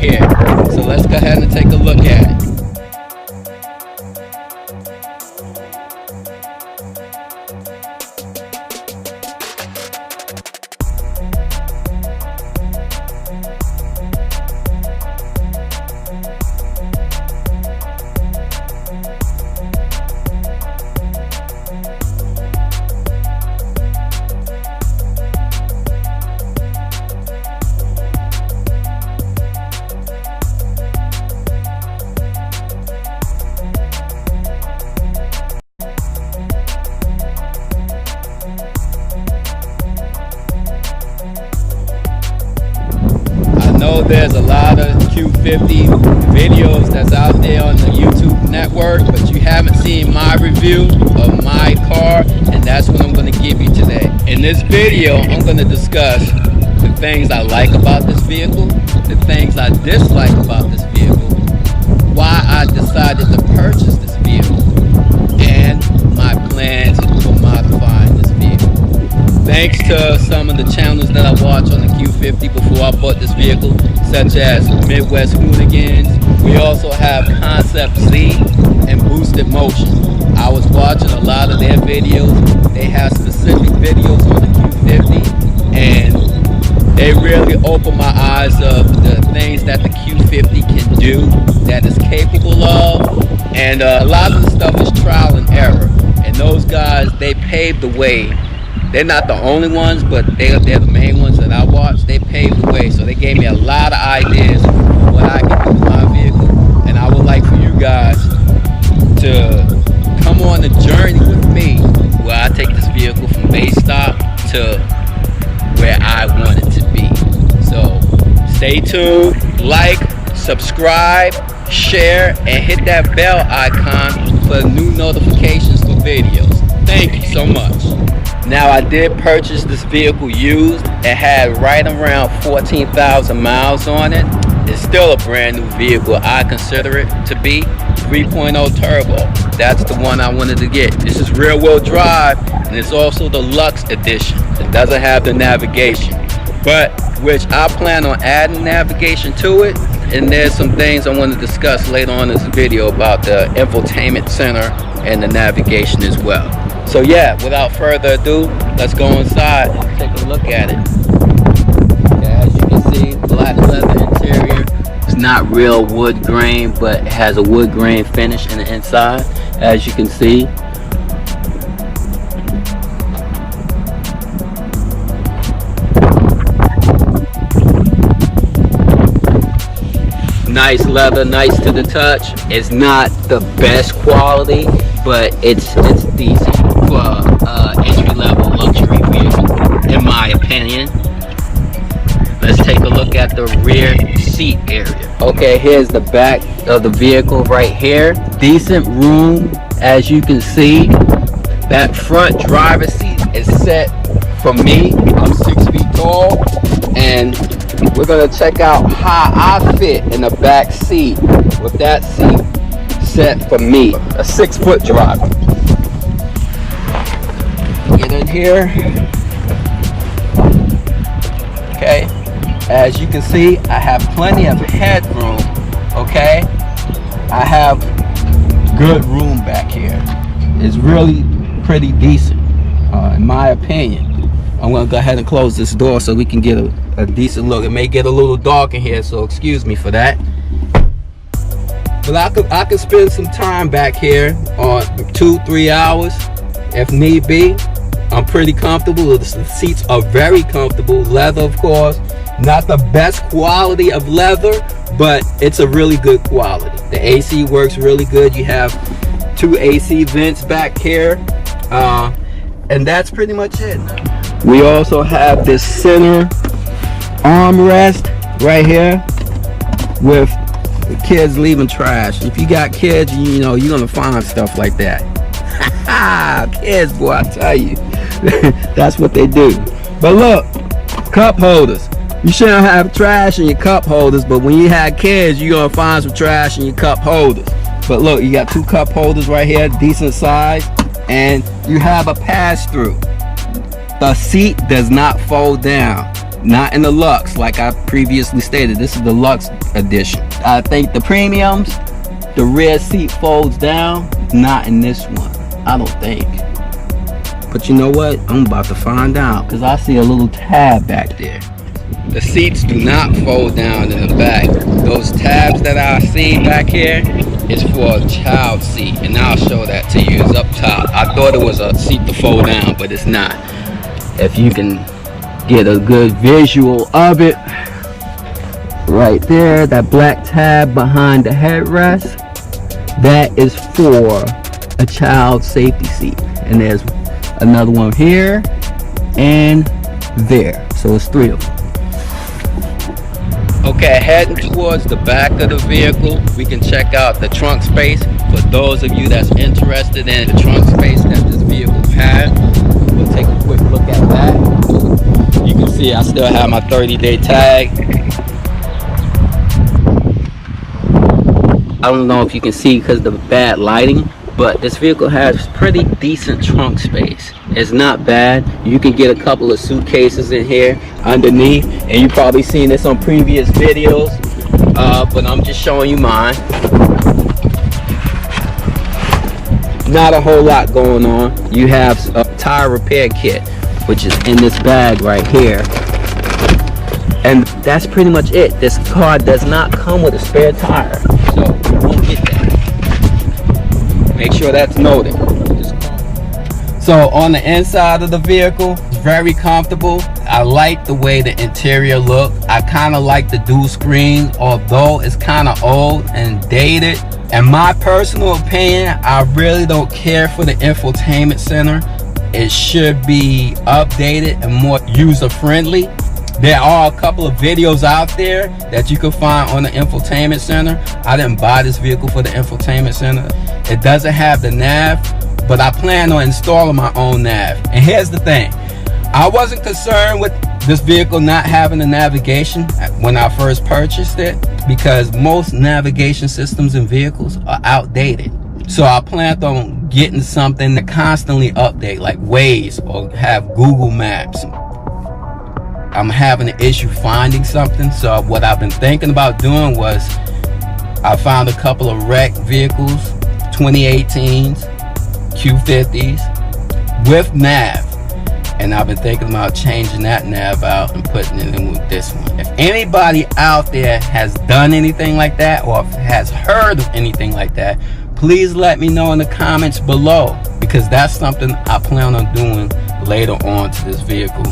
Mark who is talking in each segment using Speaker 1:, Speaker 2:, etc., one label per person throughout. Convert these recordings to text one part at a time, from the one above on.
Speaker 1: here. So let's go ahead and take a look at it. Know there's a lot of Q50 videos that's out there on the YouTube network, but you haven't seen my review of my car, and that's what I'm going to give you today. In this video, I'm going to discuss the things I like about this vehicle, the things I dislike about this vehicle, why I decided to purchase this vehicle, and my plans for modifying this vehicle. Thanks to some of the channels that I watch on the Q50 before I bought this vehicle, such as Midwest Hooligans. We also have Concept Z and Boosted Motion. I was watching a lot of their videos. They have specific videos on the Q50, and they really opened my eyes of the things that the Q50 can do, that it's capable of, and a lot of the stuff is trial and error. And those guys, they paved the way. They're not the only ones, but they're the main ones that I watch. They paved the way, so they gave me a lot of ideas of what I can do with my vehicle. And I would like for you guys to come on the journey with me, where I take this vehicle from base stop to where I want it to be. So stay tuned, like, subscribe, share, and hit that bell icon for new notifications for videos. Thank you so much. Now, I did purchase this vehicle used. It had right around 14,000 miles on it. It's still a brand new vehicle. I consider it to be 3.0 turbo. That's the one I wanted to get. This is rear wheel drive, and it's also the Luxe edition. It doesn't have the navigation, but which I plan on adding navigation to it. And there's some things I want to discuss later on in this video about the infotainment center and the navigation as well. So yeah, without further ado, let's go inside and take a look at it. Okay, as you can see, black leather interior. It's not real wood grain, but it has a wood grain finish in the inside, as you can see. Nice leather, nice to the touch. It's not the best quality, but it's decent for entry-level luxury vehicle, in my opinion. Let's take a look at the rear seat area. Okay, here's the back of the vehicle right here. Decent room, as you can see. That front driver's seat is set for me. I'm 6 feet tall, and we're gonna check out how I fit in the back seat with that seat set for me, a 6-foot driver. Get in here. Okay, as you can see, I have plenty of headroom. Okay, I have good room back here. It's really pretty decent, in my opinion. I'm gonna go ahead and close this door so we can get a decent look. It may get a little dark in here, so excuse me for that. But I could spend some time back here on 2-3 hours if need be. I'm pretty comfortable. The seats are very comfortable. Leather, of course, not the best quality of leather, but it's a really good quality. The AC works really good. You have 2 AC vents back here, and that's pretty much it. We also have this center armrest right here with the kids leaving trash. If you got kids, you know you're gonna find stuff like that. Kids, boy, I tell you. That's what they do. But look, cup holders. You shouldn't have trash in your cup holders, but when you have kids, you're gonna find some trash in your cup holders. But look, you got 2 cup holders right here, decent size, and you have a pass-through. The seat does not fold down. not in the Luxe like I previously stated. This is the Luxe edition. I think the premiums, the rear seat folds down. Not in this one, I don't think. But you know what? I'm about to find out, because I see a little tab back there. The seats do not fold down in the back. Those tabs that I see back here is for a child seat, and I'll show that to you. It's up top. I thought it was a seat to fold down, but it's not. If you can get a good visual of it, right there, that black tab behind the headrest, that is for a child safety seat. And there's another one here and there, so it's 3 of them. Okay, heading towards the back of the vehicle, we can check out the trunk space. For those of you that's interested in the trunk space that this vehicle has, we'll take a quick look at that. You can see I still have my 30-day tag. I don't know if you can see because of the bad lighting, but this vehicle has pretty decent trunk space. It's not bad. You can get a couple of suitcases in here underneath, and you've probably seen this on previous videos, but I'm just showing you mine. Not a whole lot going on. You have a tire repair kit, which is in this bag right here, and that's pretty much it. This car does not come with a spare tire, so you won't get that. Make sure that's noted. So on the inside of the vehicle, it's very comfortable. I like the way the interior look. I kind of like the dual screen, although it's kind of old and dated. In my personal opinion, I really don't care for the infotainment center. It should be updated and more user-friendly. There are a couple of videos out there that you can find on the infotainment center. I didn't buy this vehicle for the infotainment center. It doesn't have the nav, but I plan on installing my own nav. And here's the thing, I wasn't concerned with this vehicle not having the navigation when I first purchased it, because most navigation systems in vehicles are outdated. So I planned on getting something that constantly update, like Waze or have Google Maps. I'm having an issue finding something, so what I've been thinking about doing was I found a couple of wrecked vehicles, 2018s, Q50s with nav, and I've been thinking about changing that nav out and putting it in with this one. If anybody out there has done anything like that or has heard of anything like that, please let me know in the comments below, because that's something I plan on doing later on to this vehicle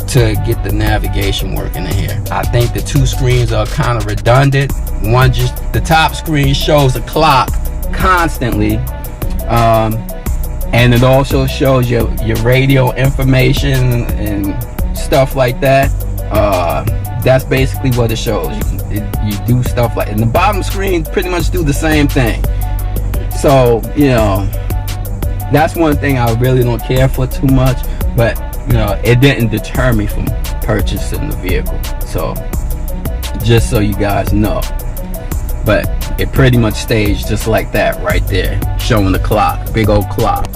Speaker 1: to get the navigation working in here. I think the 2 screens are kind of redundant. One, just the top screen shows a clock constantly, and it also shows your radio information and stuff like that. That's basically what it shows. You do stuff like, and the bottom screen pretty much do the same thing. So, you know, that's one thing I really don't care for too much, but you know, it didn't deter me from purchasing the vehicle. So just so you guys know, but it pretty much stays just like that right there, showing the clock, big old clock.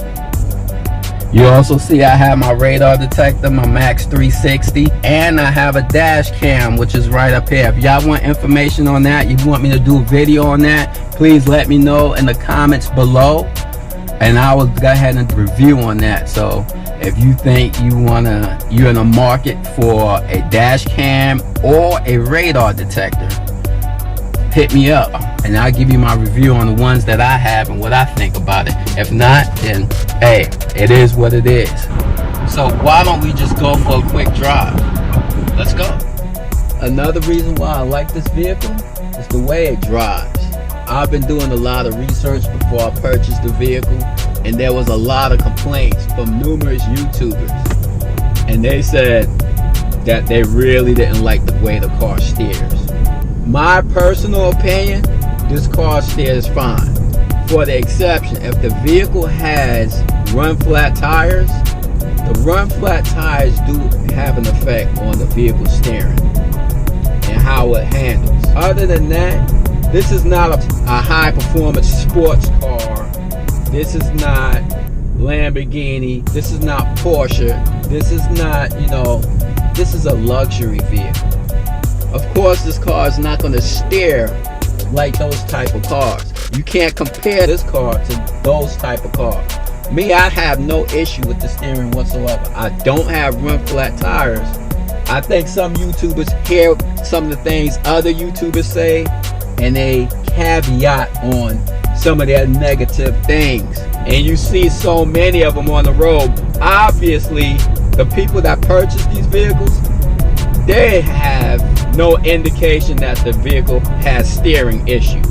Speaker 1: You also see I have my radar detector, my Max 360, and I have a dash cam, which is right up here. If y'all want information on that, you want me to do a video on that, please let me know in the comments below, and I will go ahead and review on that. So if you think you're in a market for a dash cam or a radar detector, hit me up and I'll give you my review on the ones that I have and what I think about it. If not, then hey, it is what it is. So why don't we just go for a quick drive? Let's go. Another reason why I like this vehicle is the way it drives. I've been doing a lot of research before I purchased the vehicle, and there was a lot of complaints from numerous YouTubers, and they said that they really didn't like the way the car steers. My personal opinion, this car steers fine, for the exception if the vehicle has run flat tires. The run flat tires do have an effect on the vehicle steering and how it handles. Other than that, this is not a high performance sports car. This is not Lamborghini. This is not Porsche. This is not, you know, this this is a luxury vehicle. Of course, this car is not going to steer like those type of cars. You can't compare this car to those type of cars. Me, I have no issue with the steering whatsoever. I don't have rim flat tires. I think some YouTubers hear some of the things other YouTubers say and they caveat on some of their negative things. And you see so many of them on the road. Obviously, the people that purchase these vehicles, they have no indication that the vehicle has steering issues.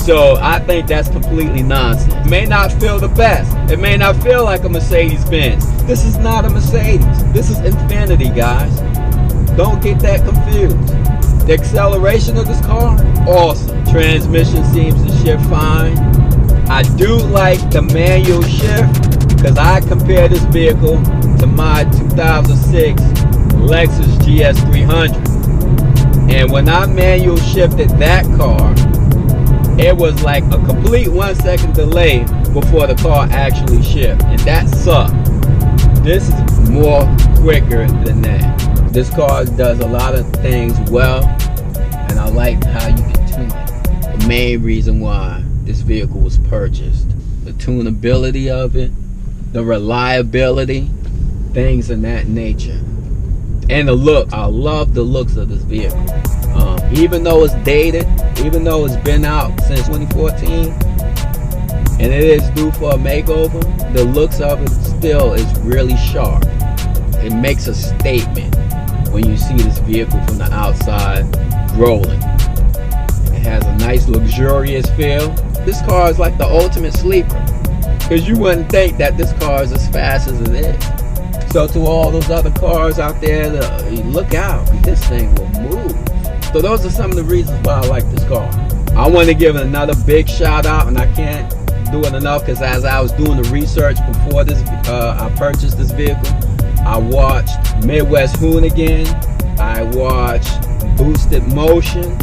Speaker 1: So I think that's completely nonsense. It may not feel the best. It may not feel like a Mercedes-Benz. This is not a Mercedes. This is Infiniti, guys. Don't get that confused. The acceleration of this car, awesome. Transmission seems to shift fine. I do like the manual shift because I compare this vehicle to my 2006 Lexus GS300. And when I manual shifted that car, it was like a complete 1 second delay before the car actually shifted, and that sucked. This is more quicker than that. This car does a lot of things well, and I like how you can tune it. The main reason why this vehicle was purchased, the tunability of it, the reliability, things of that nature, and the look. I love the looks of this vehicle. Even though it's dated, even though it's been out since 2014 and it is due for a makeover, the looks of it still is really sharp. It makes a statement when you see this vehicle from the outside rolling. It has a nice luxurious feel. This car is like the ultimate sleeper because you wouldn't think that this car is as fast as it is. So to all those other cars out there, look out, this thing will move. So those are some of the reasons why I like this car. I want to give it another big shout out, and I can't do it enough because as I was doing the research before this, I purchased this vehicle, I watched Midwest Hoonigan, I watched Boosted Motion,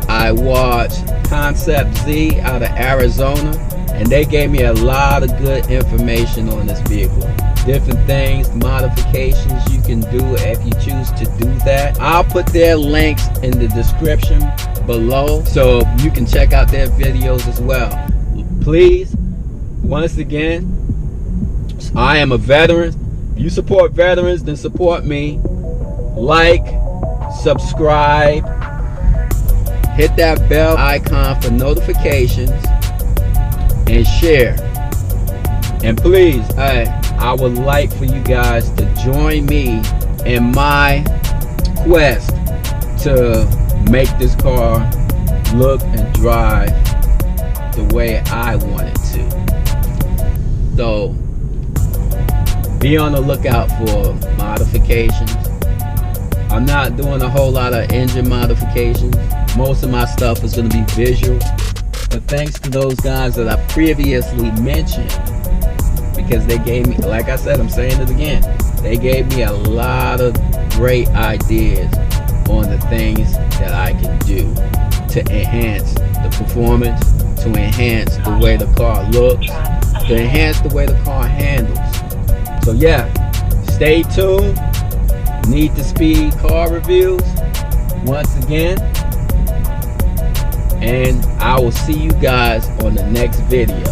Speaker 1: I watched Concept Z out of Arizona, and they gave me a lot of good information on this vehicle. Different things, modifications you can do if you choose to do that. I'll put their links in the description below so you can check out their videos as well. Please, once again, I am a veteran. If you support veterans, then support me. Like, subscribe, hit that bell icon for notifications, and share. And please, I would like for you guys to join me in my quest to make this car look and drive the way I want it to. So be on the lookout for modifications. I'm not doing a whole lot of engine modifications. Most of my stuff is going to be visual. But thanks to those guys that I previously mentioned, because they gave me, like I said, I'm saying it again, they gave me a lot of great ideas on the things that I can do to enhance the performance, to enhance the way the car looks, to enhance the way the car handles. So yeah, stay tuned. Need to Speed car reviews once again, and I will see you guys on the next video.